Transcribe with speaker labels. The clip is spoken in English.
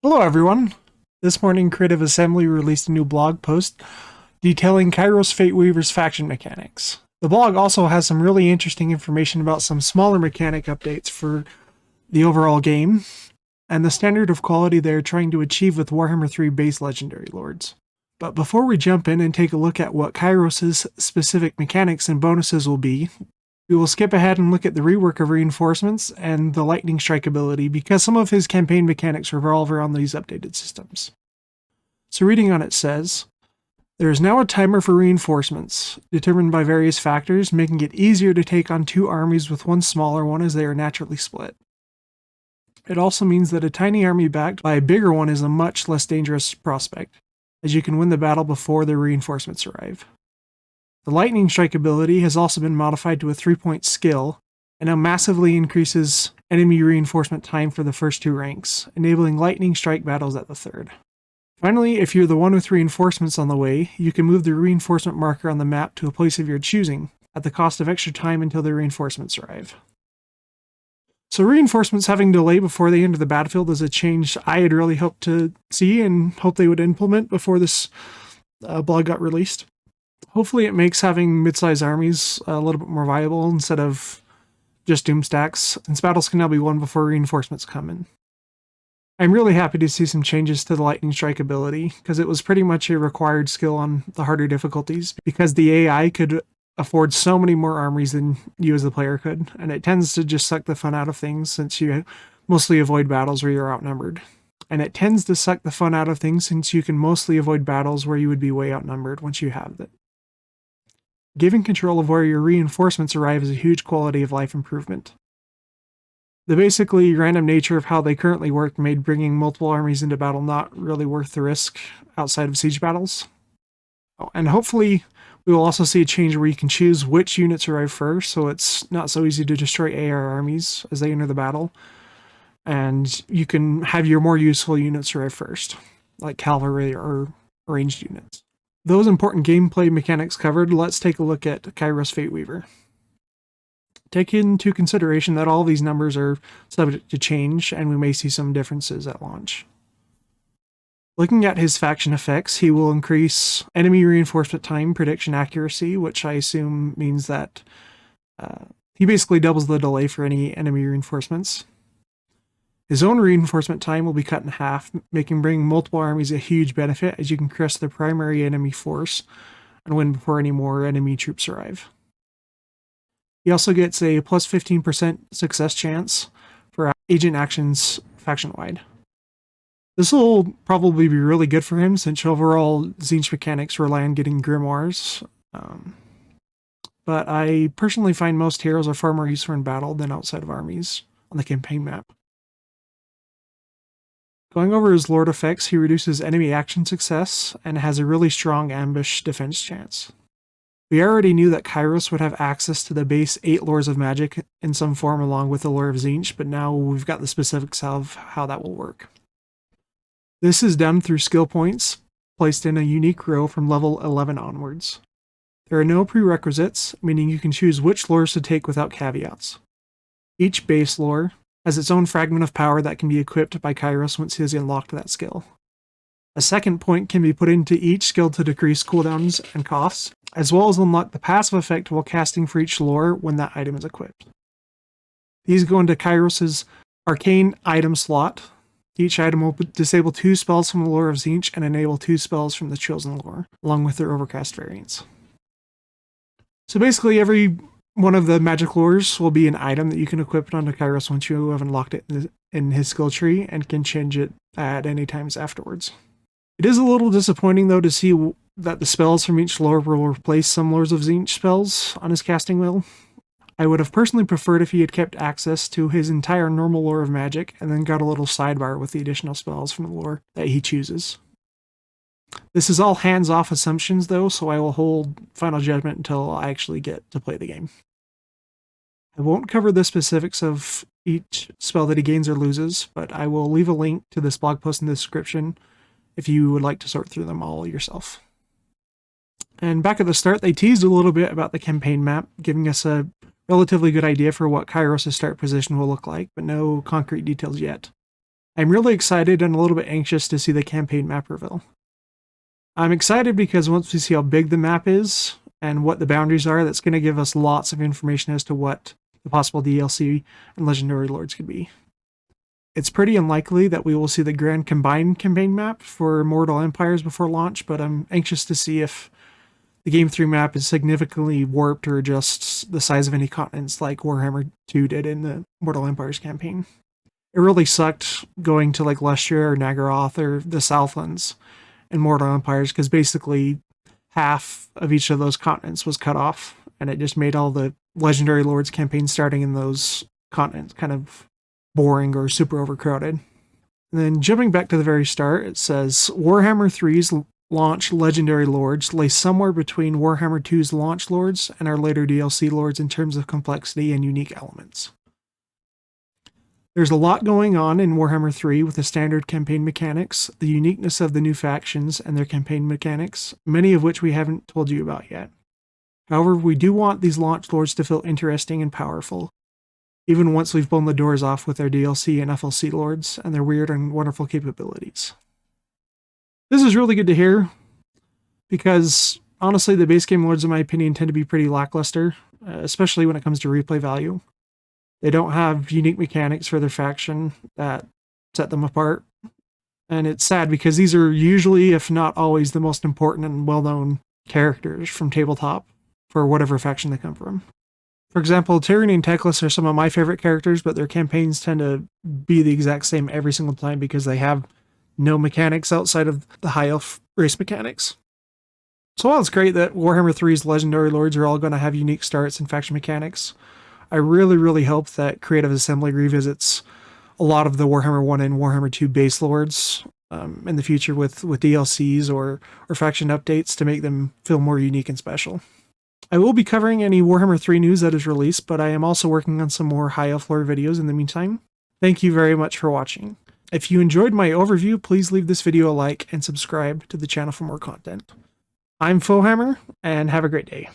Speaker 1: Hello everyone! This morning Creative Assembly released a new blog post detailing Kairos Fateweaver's faction mechanics. The blog also has some really interesting information about some smaller mechanic updates for the overall game, and the standard of quality they are trying to achieve with Warhammer 3 base legendary lords. But before we jump in and take a look at what Kairos' specific mechanics and bonuses will be, we will skip ahead and look at the rework of reinforcements and the lightning strike ability because some of his campaign mechanics revolve around these updated systems. So reading on it says, there is now a timer for reinforcements, determined by various factors, making it easier to take on two armies with one smaller one as they are naturally split. It also means that a tiny army backed by a bigger one is a much less dangerous prospect, as you can win the battle before the reinforcements arrive. The lightning strike ability has also been modified to a 3-point skill, and now massively increases enemy reinforcement time for the first two ranks, enabling lightning strike battles at the third. Finally, if you're the one with reinforcements on the way, you can move the reinforcement marker on the map to a place of your choosing, at the cost of extra time until the reinforcements arrive. So reinforcements having delay before they enter the battlefield is a change I had really hoped to see and hoped they would implement before this blog got released. Hopefully it makes having mid-sized armies a little bit more viable instead of just doom stacks, since battles can now be won before reinforcements come in. I'm really happy to see some changes to the lightning strike ability, because it was pretty much a required skill on the harder difficulties, because the AI could afford so many more armies than you as the player could, and it tends to just suck the fun out of things since you mostly avoid battles where you're outnumbered. And it tends to suck the fun out of things since you can mostly avoid battles where you would be way outnumbered once you have it. Giving control of where your reinforcements arrive is a huge quality of life improvement. The basically random nature of how they currently work made bringing multiple armies into battle not really worth the risk outside of siege battles. Oh, and hopefully we will also see a change where you can choose which units arrive first, so it's not so easy to destroy AR armies as they enter the battle, and you can have your more useful units arrive first, like cavalry or ranged units. Those important gameplay mechanics covered, let's take a look at Kairos Fateweaver. Take into consideration that all these numbers are subject to change, and we may see some differences at launch. Looking at his faction effects, he will increase enemy reinforcement time prediction accuracy, which I assume means that he basically doubles the delay for any enemy reinforcements. His own reinforcement time will be cut in half, making bringing multiple armies a huge benefit as you can crush the primary enemy force and win before any more enemy troops arrive. He also gets a plus 15% success chance for agent actions faction-wide. This will probably be really good for him since overall Tzeentch mechanics rely on getting grimoires, but I personally find most heroes are far more useful in battle than outside of armies on the campaign map. Going over his Lord effects, he reduces enemy action success and has a really strong ambush defense chance. We already knew that Kairos would have access to the base 8 Lores of Magic in some form along with the Lore of Tzeentch, but now we've got the specifics of how that will work. This is done through skill points placed in a unique row from level 11 onwards. There are no prerequisites, meaning you can choose which lores to take without caveats. Each base lore has its own fragment of power that can be equipped by Kairos once he has unlocked that skill. A second point can be put into each skill to decrease cooldowns and costs, as well as unlock the passive effect while casting for each lore when that item is equipped. These go into Kairos' arcane item slot. Each item will disable 2 spells from the Lore of Tzeentch and enable 2 spells from the Chosen Lore, along with their overcast variants. So basically every one of the magic lores will be an item that you can equip onto Kairos once you have unlocked it in his skill tree and can change it at any times afterwards. It is a little disappointing though to see that the spells from each lore will replace some Lores of Tzeentch spells on his casting wheel. I would have personally preferred if he had kept access to his entire normal Lore of Magic and then got a little sidebar with the additional spells from the lore that he chooses. This is all hands-off assumptions though, so I will hold final judgment until I actually get to play the game. I won't cover the specifics of each spell that he gains or loses, but I will leave a link to this blog post in the description if you would like to sort through them all yourself. And back at the start, they teased a little bit about the campaign map, giving us a relatively good idea for what Kairos' start position will look like, but no concrete details yet. I'm really excited and a little bit anxious to see the campaign map reveal. I'm excited because once we see how big the map is and what the boundaries are, that's going to give us lots of information as to what the possible DLC and Legendary Lords could be. It's pretty unlikely that we will see the grand combined campaign map for Mortal Empires before launch, but I'm anxious to see if the Game 3 map is significantly warped or just the size of any continents like Warhammer 2 did in the Mortal Empires campaign. It really sucked going to like Lustria or Nagaroth or the Southlands in Mortal Empires, because basically half of each of those continents was cut off, and it just made all the Legendary Lords campaigns starting in those continents kind of boring or super overcrowded. And then jumping back to the very start, it says Warhammer 3's launch Legendary Lords lay somewhere between Warhammer 2's launch Lords and our later DLC Lords in terms of complexity and unique elements. There's a lot going on in Warhammer 3 with the standard campaign mechanics, the uniqueness of the new factions and their campaign mechanics, many of which we haven't told you about yet. However, we do want these launch lords to feel interesting and powerful, even once we've blown the doors off with their DLC and FLC lords and their weird and wonderful capabilities. This is really good to hear, because honestly the base game lords in my opinion tend to be pretty lackluster, especially when it comes to replay value. They don't have unique mechanics for their faction that set them apart. And it's sad because these are usually, if not always, the most important and well-known characters from tabletop for whatever faction they come from. For example, Tyranny and Teclis are some of my favorite characters, but their campaigns tend to be the exact same every single time because they have no mechanics outside of the High Elf race mechanics. So while it's great that Warhammer 3's Legendary Lords are all going to have unique starts and faction mechanics, I really hope that Creative Assembly revisits a lot of the Warhammer 1 and Warhammer 2 base lords in the future with DLCs or faction updates to make them feel more unique and special. I will be covering any Warhammer 3 news that is released, but I am also working on some more High Elf lore videos in the meantime. Thank you very much for watching. If you enjoyed my overview, please leave this video a like and subscribe to the channel for more content. I'm Fohammer, and have a great day.